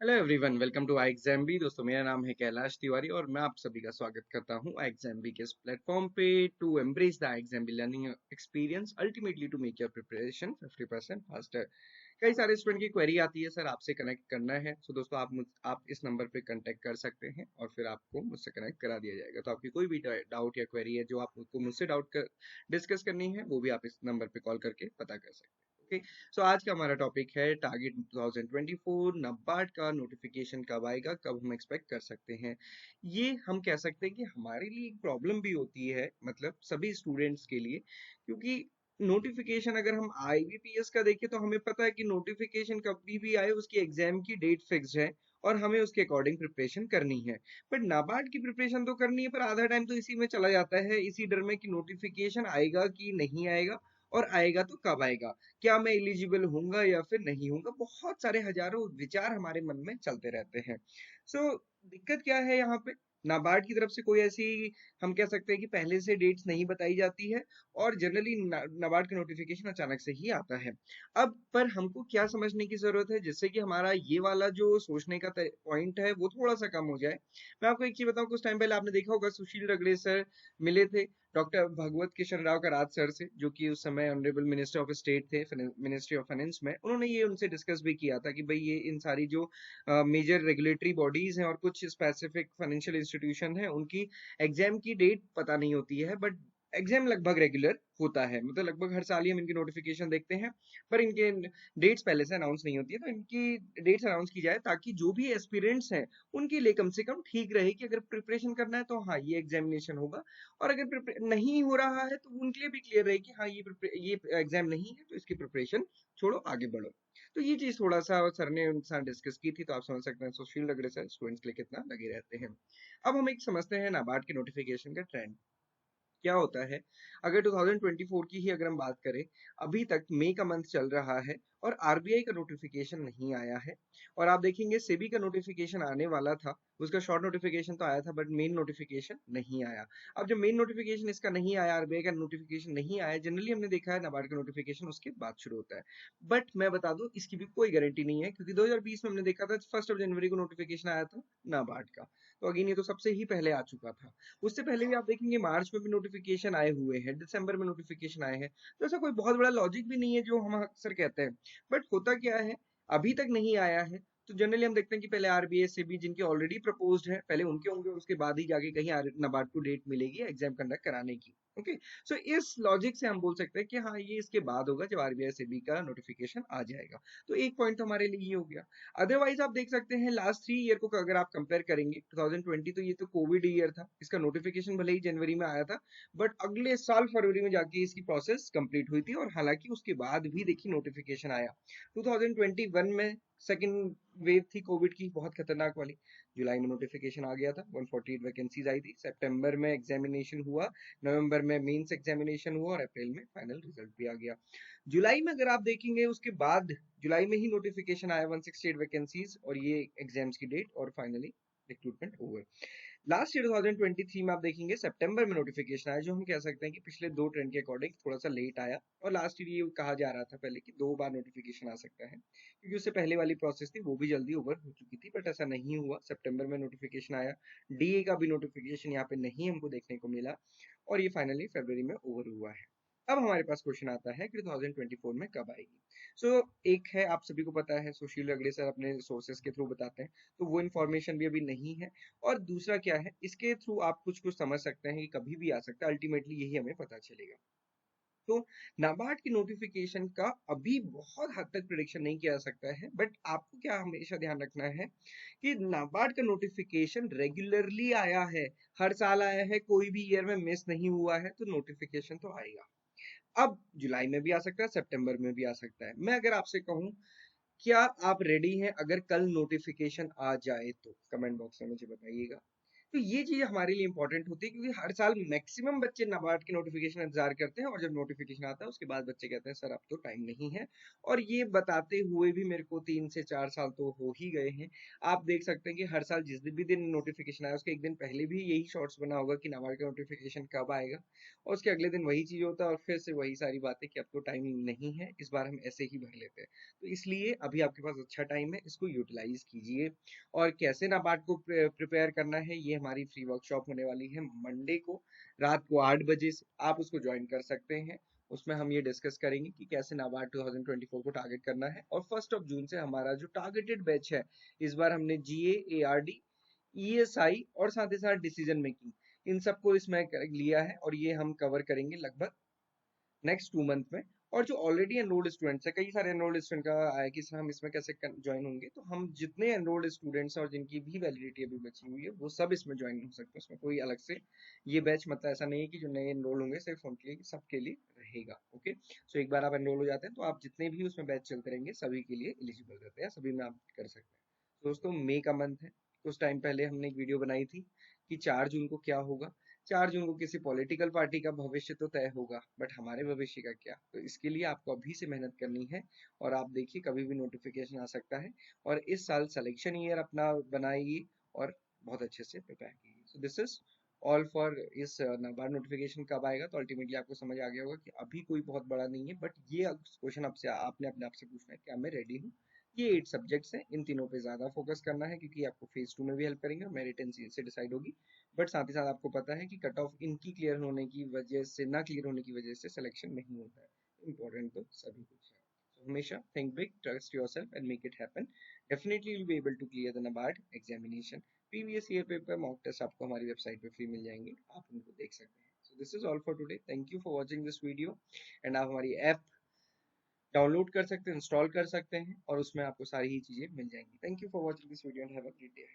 Hello everyone, welcome to ixamBee. दोस्तों, मेरा नाम है कैलाश तिवारी और मैं आप सभी का स्वागत करता हूं आई एग्जाम बी के इस प्लेटफॉर्म पे to embrace the ixamBee learning experience ultimately to make your preparation 50% faster. कई सारे स्टूडेंट की क्वेरी आती है, सर आपसे कनेक्ट करना है। सो दोस्तों, आप इस नंबर पे कांटेक्ट कर सकते हैं और फिर आपको मुझसे कनेक्ट करा दिया जाएगा। तो आपकी कोई भी डाउट या क्वेरी है जो आपको मुझसे डिस्कस करनी है, वो भी आप इस नंबर पे कॉल करके पता कर सकते हैं। ओके। सो आज का हमारा टॉपिक है टारगेट 2024 नाबार्ड का नोटिफिकेशन कब आएगा, कब हम एक्सपेक्ट कर सकते हैं। ये हम कह सकते हैं कि हमारे लिए एक प्रॉब्लम भी होती है, मतलब सभी स्टूडेंट्स के लिए, क्योंकि नोटिफिकेशन अगर हम आईबीपीएस का देखें तो हमें पता है कि नोटिफिकेशन कभी भी आए उसकी एग्जाम की डेट फिक्स्ड है और हमें उसके अकॉर्डिंग प्रिपरेशन करनी है। बट नाबार्ड की प्रिपरेशन तो करनी है, पर आधा टाइम तो इसी में चला जाता है, इसी डर में कि नोटिफिकेशन आएगा कि नहीं आएगा, और आएगा तो कब आएगा, क्या मैं एलिजिबल हूंगा या फिर नहीं हूंगा। बहुत सारे हजारों विचार हमारे मन में चलते रहते हैं। सो दिक्कत क्या है यहाँ पे, नाबार्ड की तरफ से कोई ऐसी, हम कह सकते हैं कि पहले से डेट्स नहीं बताई जाती है और जनरली नाबार्ड का नोटिफिकेशन अचानक से ही आता है। अब पर हमको क्या समझने की जरूरत है जिससे कि हमारा ये वाला जो सोचने का पॉइंट है वो थोड़ा सा कम हो जाए। मैं आपको एक चीज बताऊं, कुछ टाइम पहले आपने देखा होगा सुशील रगड़े सर मिले थे डॉक्टर भगवत किशन राव करात सर से, जो कि उस समय ऑनरेबल मिनिस्टर ऑफ स्टेट थे मिनिस्ट्री ऑफ फाइनेंस में। उन्होंने ये उनसे डिस्कस भी किया था कि भाई ये इन सारी जो मेजर रेगुलेटरी बॉडीज हैं और कुछ स्पेसिफिक फाइनेंशियल इंस्टीट्यूशन हैं, उनकी एग्जाम की डेट पता नहीं होती है, बट एग्जाम लगभग रेगुलर होता है। मतलब लगभग हर साल ही हम इनकी नोटिफिकेशन देखते हैं, पर इनके डेट्स पहले से अनाउंस नहीं होती है। तो इनकी डेट्स अनाउंस की जाए ताकि जो भी एस्पिरेंट्स हैं उनके लिए कम से कम ठीक रहे कि अगर प्रिपरेशन करना है तो हाँ ये एग्जामिनेशन होगा, और अगर नहीं हो रहा है तो उनके लिए भी क्लियर रहे कि हाँ ये एग्जाम नहीं है तो इसकी प्रिपरेशन छोड़ो, आगे बढ़ो। तो ये चीज थोड़ा सा सर ने उनके साथ डिस्कस की थी, तो आप समझ सकते हैं सुशील लग रहे सर स्टूडेंट्स के लिए कितना लगे रहते हैं। अब हम एक समझते हैं नाबार्ड के नोटिफिकेशन का ट्रेंड क्या होता है। अगर 2024 की ही अगर हम बात करें, अभी तक मई का मंथ चल रहा है और आरबीआई का नोटिफिकेशन नहीं आया है। और आप देखेंगे सेबी का नोटिफिकेशन आने वाला था, उसका शॉर्ट नोटिफिकेशन तो आया था बट मेन नोटिफिकेशन नहीं आया। अब जब मेन नोटिफिकेशन इसका नहीं आया, आरबीआई का नोटिफिकेशन नहीं आया, जनरली हमने देखा है नाबार्ड का नोटिफिकेशन उसके बाद शुरू होता है। बट मैं बता दूं इसकी भी कोई गारंटी नहीं है, क्योंकि 2020 में हमने देखा था 1 जनवरी को नोटिफिकेशन आया था नाबार्ड का। तो अगेन ये तो सबसे ही पहले आ चुका था। उससे पहले भी आप देखेंगे मार्च में भी नोटिफिकेशन आए हुए हैं, दिसंबर में नोटिफिकेशन आए हैं। तो ऐसा कोई बहुत बड़ा लॉजिक भी नहीं है जो हम अक्सर कहते हैं। बट होता क्या है, अभी तक नहीं आया है तो जनरली हम देखते हैं कि पहले आरबीआई से भी जिनके ऑलरेडी प्रपोज्ड है पहले उनके होंगे, उसके बाद ही जाके कहीं नाबार्ड को डेट मिलेगी एग्जाम कंडक्ट कराने की। ओके। सो इस लॉजिक से हम बोल सकते हैं कि हाँ ये इसके बाद होगा जब आरबीआई से भी का नोटिफिकेशन आ जाएगा। तो एक पॉइंट तो हमारे लिए ये हो गया। अदरवाइज आप देख सकते हैं लास्ट 3 ईयर को अगर आप कंपेयर करेंगे, 2020 तो ये तो कोविड ईयर था, इसका नोटिफिकेशन भले ही जनवरी में आया था, बट अगले साल फरवरी में जाके इसकी प्रोसेस कंप्लीट हुई थी, और हालांकि उसके बाद भी देखिए नोटिफिकेशन आया 2021 में। सेकेंड वेव थी कोविड की, बहुत खतरनाक वाली। जुलाई में नोटिफिकेशन आ गया था, 148 वैकेंसीज आई थी। सितंबर में एग्जामिनेशन हुआ, नवंबर में मेंस एग्जामिनेशन हुआ और अप्रैल में फाइनल रिजल्ट भी आ गया। जुलाई में अगर आप देखेंगे उसके बाद जुलाई में ही नोटिफिकेशन आया 168 वैकेंसीज और ये एग्जाम्स की डेट, और finally recruitment over. Last year 2023 में आप देखेंगे सितंबर में नोटिफिकेशन आया, जो हम कह सकते हैं कि पिछले दो ट्रेंड के अकॉर्डिंग थोड़ा सा लेट आया। और लास्ट ईयर ये कहा जा रहा था पहले कि 2 बार नोटिफिकेशन आ सकता है, क्योंकि उससे पहले वाली प्रोसेस थी वो भी जल्दी ओवर हो चुकी थी, बट ऐसा नहीं हुआ। सितंबर में नोटिफिकेशन आया, डीए का भी नोटिफिकेशन यहाँ पे नहीं हमको देखने को मिला, और ये फाइनली फरवरी में ओवर हुआ है। अब हमारे पास क्वेश्चन आता है कि 2024 में कब आएगी। एक है, आप सभी को पता है, सुशील अगले सर अपने सोर्सेस के थ्रू बताते हैं, तो वो इन्फॉर्मेशन भी अभी नहीं है। और दूसरा क्या है, इसके थ्रू आप कुछ कुछ समझ सकते हैं कि कभी भी आ सकता है, अल्टीमेटली यही हमें पता चलेगा। तो नाबार्ड की नोटिफिकेशन का अभी बहुत हद तक प्रिडिक्शन नहीं किया जा सकता है, बट आपको क्या हमेशा ध्यान रखना है कि नाबार्ड का नोटिफिकेशन रेगुलरली आया है, हर साल आया है, कोई भी ईयर में मिस नहीं हुआ है, तो नोटिफिकेशन तो आएगा। अब जुलाई में भी आ सकता है, सितंबर में भी आ सकता है। मैं अगर आपसे कहूं, क्या आप रेडी हैं अगर कल नोटिफिकेशन आ जाए तो कमेंट बॉक्स में मुझे बताइएगा। तो ये चीज़ हमारे लिए इम्पोर्टेंट होती है, क्योंकि हर साल मैक्सिमम बच्चे नाबार्ड के नोटिफिकेशन इंतजार करते हैं, और जब नोटिफिकेशन आता है उसके बाद बच्चे कहते हैं सर अब तो टाइम नहीं है। और ये बताते हुए भी मेरे को 3 से 4 साल तो हो ही गए हैं। आप देख सकते हैं कि हर साल जिस भी दिन नोटिफिकेशन आया उसके एक दिन पहले भी यही शॉर्ट्स बना होगा कि नाबार्ड का नोटिफिकेशन कब आएगा, और उसके अगले दिन वही चीज़ होता है, और फिर से वही सारी बातें कि अब तो टाइम नहीं है, इस बार हम ऐसे ही भर लेते हैं। तो इसलिए अभी आपके पास अच्छा टाइम है, इसको यूटिलाइज कीजिए। और कैसे नाबार्ड को प्रिपेयर करना है, ये हमारी फ्री वर्कशॉप होने वाली है मंडे को रात को 8 बजे से, आप उसको ज्वाइन कर सकते हैं। उसमें हम ये डिस्कस करेंगे कि कैसे नाबार्ड 2024 को टारगेट करना है। और 1 जून से हमारा जो टारगेटेड बैच है, इस बार हमने जीए, एआरडी, ईएसआई और साथ ही साथ डिसीजन मेकिंग, इन सबको इसमें लिया है, और ये हम कवर करेंगे लगभग नेक्स्ट 2 मंथ में। और जो ऑलरेडी एनरोल्ड स्टूडेंट्स है, कई सारे एनरोल्ड स्टूडेंट का आया कि सर हम इसमें कैसे ज्वाइन होंगे, तो हम जितने एनरोल्ड स्टूडेंट्स हैं और जिनकी भी वैलिडिटी अभी बची हुई है वो सब इसमें ज्वाइन हो सकते हैं। उसमें कोई अलग से ये बैच मतलब ऐसा नहीं है कि जो नए एनरोल होंगे सिर्फ उनके लिए, सबके लिए रहेगा। ओके, सो एक बार आप एनरोल हो जाते हैं तो आप जितने भी उसमें बैच चलते रहेंगे सभी के लिए एलिजिबल रहते हैं, सभी में आप कर सकते हैं। तो दोस्तों मई का मंथ है, कुछ टाइम पहले हमने एक वीडियो बनाई थी कि 4 जून को क्या होगा। 4 जून को किसी पॉलिटिकल पार्टी का भविष्य तो तय होगा, बट हमारे भविष्य का क्या? तो इसके लिए आपको अभी से मेहनत करनी है। और आप देखिए कभी भी नोटिफिकेशन आ सकता है, और इस साल सिलेक्शन ईयर अपना बनाइए और बहुत अच्छे से प्रिपेयर कीजिए। So this is all for इस नाबार्ड नोटिफिकेशन कब आएगा, तो अल्टीमेटली आपको समझ आ गया होगा कि अभी कोई बहुत बड़ा नहीं है, बट ये क्वेश्चन आपसे आपने अपने आप से पूछना है क्या मैं रेडी हूँ। ये 8 सब्जेक्ट्स हैं, इन तीनों पे ज्यादा फोकस करना है, क्योंकि आपको फेज 2 में भी हेल्प करेंगे और मेरिट से डिसाइड होगी। बट साथ ही साथ आपको पता है कि कट ऑफ इनकी क्लियर होने की वजह से, ना क्लियर होने की वजह से सिलेक्शन नहीं होता है। इम्पोर्टेंट तो सभी कुछ है। So, हमेशा think big, trust yourself and make it happen. Definitely you will be able to clear the NABARD examination. Previous year paper mock test आपको हमारी वेबसाइट पे फ्री मिल जाएंगे, आप उनको देख सकते हैं। So this is all for today, thank you for watching this video. And आप हमारी ऐप डाउनलोड कर सकते हैं, इंस्टॉल कर सकते हैं, और उसमें आपको सारी ही चीजें मिल जाएंगी। Thank you for watching this video and have a great day.